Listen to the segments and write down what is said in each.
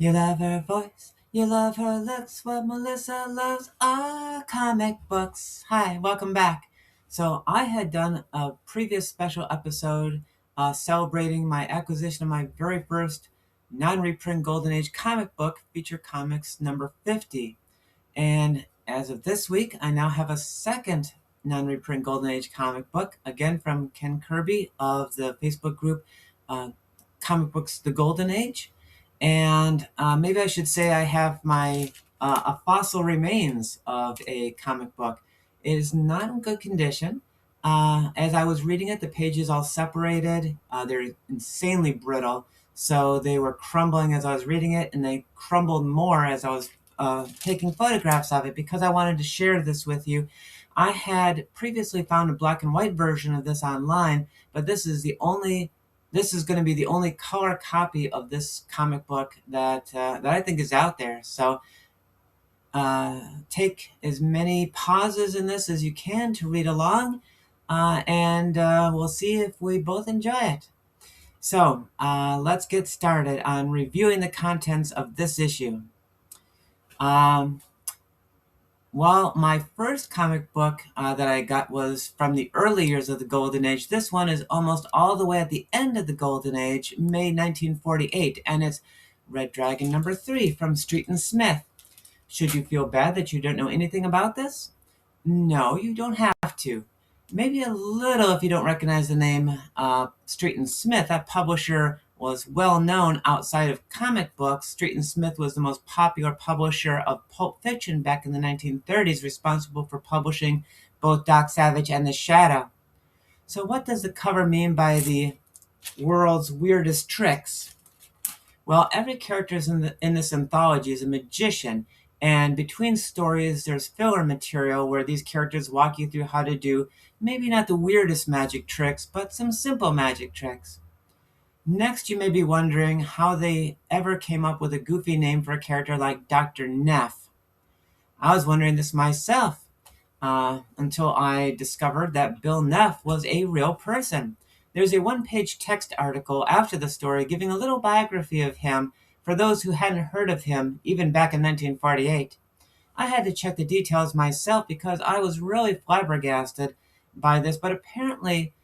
You love her voice, you love her looks. What Melissa loves are comic books. Hi, welcome back. So, I had done a previous special episode celebrating my acquisition of my very first non reprint Golden Age comic book, Feature Comics number 50. And as of this week, I now have a second non reprint Golden Age comic book, again from Ken Kirby of the Facebook group Comic Books The Golden Age. And maybe I should say I have my a fossil remains of a comic book. It is not in good condition. As I was reading it, the pages all separated. They're insanely brittle, so they were crumbling as I was reading it, and they crumbled more as I was taking photographs of it because I wanted to share this with you. I had previously found a black and white version of this online, but this is going to be the only color copy of this comic book that I think is out there. So take as many pauses in this as you can to read along, and we'll see if we both enjoy it. So let's get started on reviewing the contents of this issue. Um, Well, my first comic book that I got was from the early years of the Golden Age. This one is almost all the way at the end of the Golden Age, May 1948, and it's Red Dragon number 3 from Street and Smith. Should you feel bad that you don't know anything about this? No, you don't have to. Maybe a little if you don't recognize the name Street and Smith. That publisher was well known outside of comic books. Street and Smith was the most popular publisher of pulp fiction back in the 1930s, responsible for publishing both Doc Savage and The Shadow. So, what does the cover mean by the world's weirdest tricks? Well, every character in this anthology is a magician, and between stories, there's filler material where these characters walk you through how to do maybe not the weirdest magic tricks, but some simple magic tricks. Next, you may be wondering how they ever came up with a goofy name for a character like Dr. Neff. I was wondering this myself until I discovered that Bill Neff was a real person. There's a one-page text article after the story giving a little biography of him for those who hadn't heard of him even back in 1948. I had to check the details myself because I was really flabbergasted by this, but apparently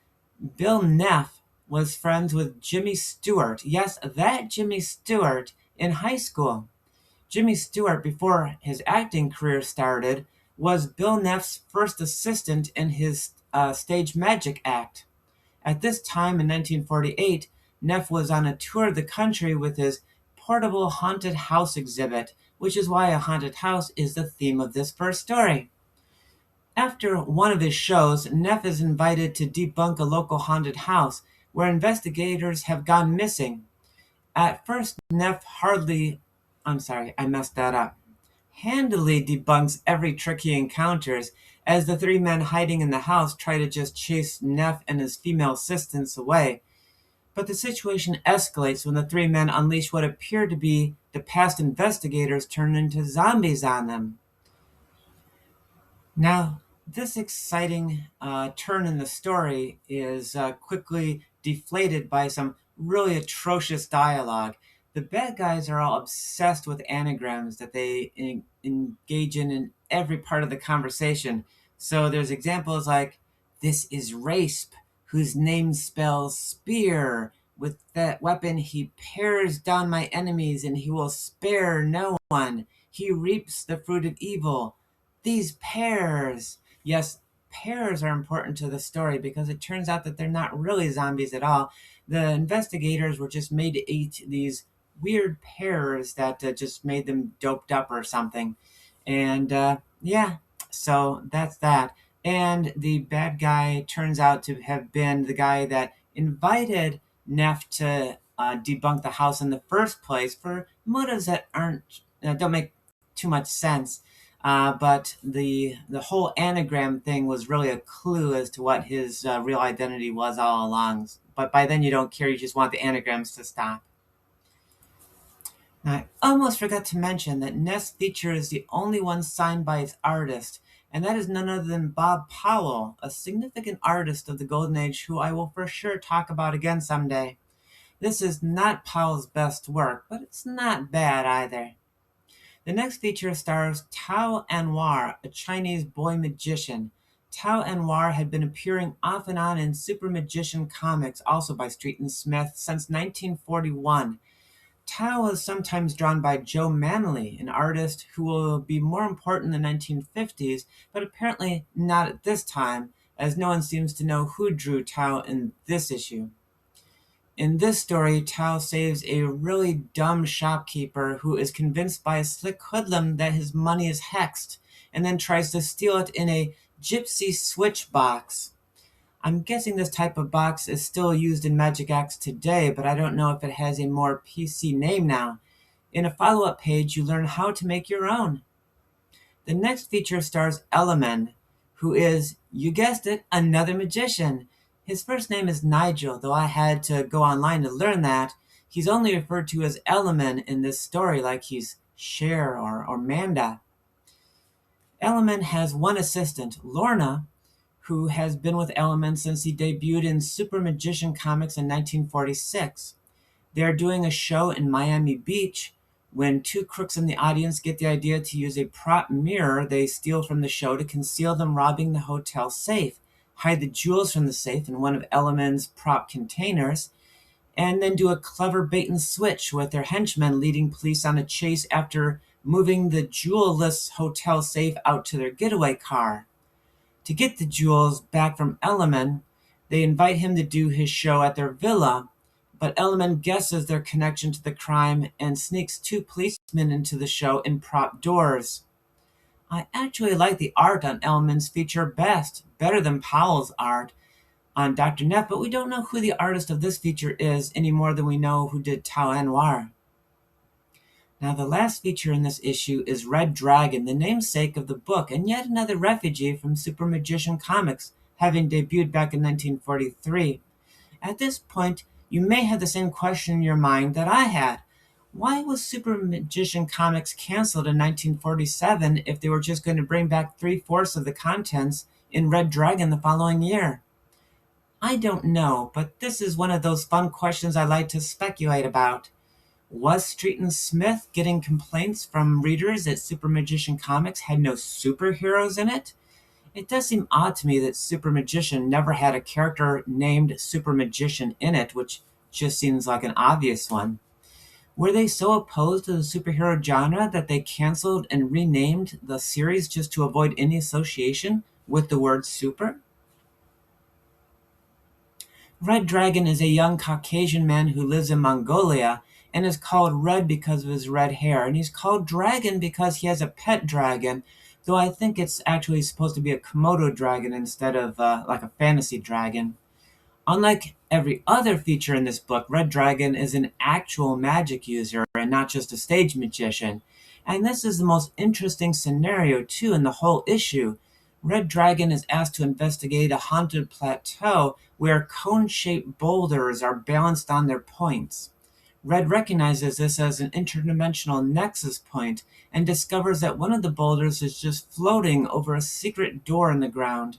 Bill Neff was friends with Jimmy Stewart. Yes, that Jimmy Stewart in high school. Jimmy Stewart, before his acting career started, was Bill Neff's first assistant in his stage magic act. At this time in 1948, Neff was on a tour of the country with his portable haunted house exhibit, which is why a haunted house is the theme of this first story. After one of his shows, Neff is invited to debunk a local haunted house where investigators have gone missing. At first, Neff I'm sorry, I messed that up, handily debunks every trick he encounters as the three men hiding in the house try to just chase Neff and his female assistants away. But the situation escalates when the three men unleash what appear to be the past investigators turn into zombies on them. Now, this exciting turn in the story is quickly deflated by some really atrocious dialogue. The bad guys are all obsessed with anagrams that they engage in every part of the conversation. So there's examples like, "This is Rasp, whose name spells spear. With that weapon, he pares down my enemies, and he will spare no one. He reaps the fruit of evil. These pears." Yes, pears are important to the story because it turns out that they're not really zombies at all. The investigators were just made to eat these weird pears that just made them doped up or something. And yeah, so that's that. And the bad guy turns out to have been the guy that invited Neff to debunk the house in the first place for motives that aren't don't make too much sense. But the whole anagram thing was really a clue as to what his real identity was all along. But by then you don't care; you just want the anagrams to stop. Now, I almost forgot to mention that Ness feature is the only one signed by its artist, and that is none other than Bob Powell, a significant artist of the Golden Age who I will for sure talk about again someday. This is not Powell's best work, but it's not bad either. The next feature stars Tao Anwar, a Chinese boy magician. Tao Anwar had been appearing off and on in Super Magician comics, also by Street and Smith, since 1941. Tao was sometimes drawn by Joe Manley, an artist who will be more important in the 1950s, but apparently not at this time, as no one seems to know who drew Tao in this issue. In this story, Tao saves a really dumb shopkeeper who is convinced by a slick hoodlum that his money is hexed, and then tries to steal it in a gypsy switch box. I'm guessing this type of box is still used in Magic Acts today, but I don't know if it has a more PC name now. In a follow-up page, you learn how to make your own. The next feature stars Elliman, who is, you guessed it, another magician. His first name is Nigel, though I had to go online to learn that. He's only referred to as Elliman in this story, like he's Cher or Manda. Elliman has one assistant, Lorna, who has been with Elliman since he debuted in Super Magician Comics in 1946. They are doing a show in Miami Beach when two crooks in the audience get the idea to use a prop mirror they steal from the show to conceal them robbing the hotel safe, hide the jewels from the safe in one of Elliman's prop containers, and then do a clever bait and switch with their henchmen leading police on a chase after moving the jewel-less hotel safe out to their getaway car. To get the jewels back from Elliman, they invite him to do his show at their villa, but Elliman guesses their connection to the crime and sneaks two policemen into the show in prop doors. I actually like the art on Elliman's feature better than Powell's art on Dr. Neff, but we don't know who the artist of this feature is any more than we know who did Tao Anwar. Now, the last feature in this issue is Red Dragon, the namesake of the book, and yet another refugee from Super Magician Comics, having debuted back in 1943. At this point, you may have the same question in your mind that I had. Why was Super Magician Comics canceled in 1947 if they were just going to bring back 3/4 of the contents in Red Dragon the following year? I don't know, but this is one of those fun questions I like to speculate about. Was Street and Smith getting complaints from readers that Super Magician Comics had no superheroes in it? It does seem odd to me that Super Magician never had a character named Super Magician in it, which just seems like an obvious one. Were they so opposed to the superhero genre that they canceled and renamed the series just to avoid any association with the word super? Red Dragon is a young Caucasian man who lives in Mongolia and is called Red because of his red hair. And he's called Dragon because he has a pet dragon, though I think it's actually supposed to be a Komodo dragon instead of like a fantasy dragon. Unlike every other feature in this book, Red Dragon is an actual magic user and not just a stage magician. And this is the most interesting scenario, too, in the whole issue. Red Dragon is asked to investigate a haunted plateau where cone-shaped boulders are balanced on their points. Red recognizes this as an interdimensional nexus point and discovers that one of the boulders is just floating over a secret door in the ground.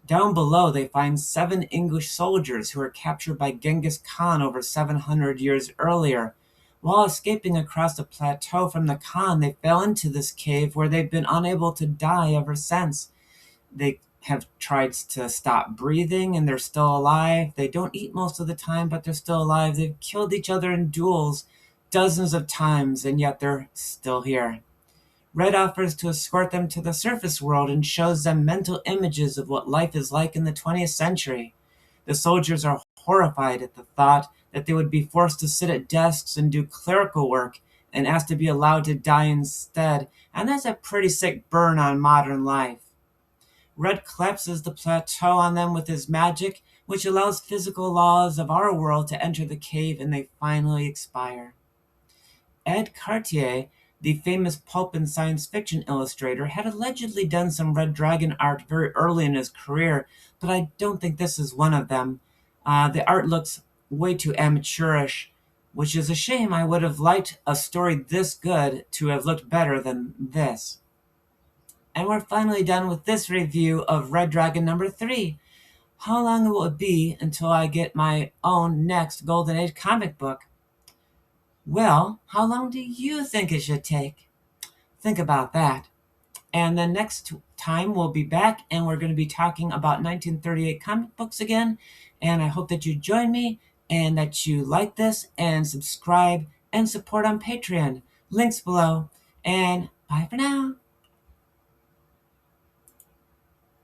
Down below, they find 7 English soldiers who were captured by Genghis Khan over 700 years earlier. While escaping across the plateau from the Khan, they fell into this cave where they've been unable to die ever since. They have tried to stop breathing and they're still alive. They don't eat most of the time, but they're still alive. They've killed each other in duels dozens of times, and yet they're still here. Red offers to escort them to the surface world and shows them mental images of what life is like in the 20th century. The soldiers are horrified at the thought that they would be forced to sit at desks and do clerical work and asked to be allowed to die instead, and that's a pretty sick burn on modern life. Red collapses the plateau on them with his magic, which allows physical laws of our world to enter the cave, and they finally expire. Ed Cartier, the famous pulp and science fiction illustrator, had allegedly done some Red Dragon art very early in his career, but I don't think this is one of them. The art looks way too amateurish, which is a shame. I would have liked a story this good to have looked better than this. And we're finally done with this review of Red Dragon number 3. How long will it be until I get my own next Golden Age comic book? Well, how long do you think it should take? Think about that. And then next time we'll be back and we're going to be talking about 1938 comic books again. And I hope that you join me and that you like this and subscribe and support on Patreon. Links below. And bye for now.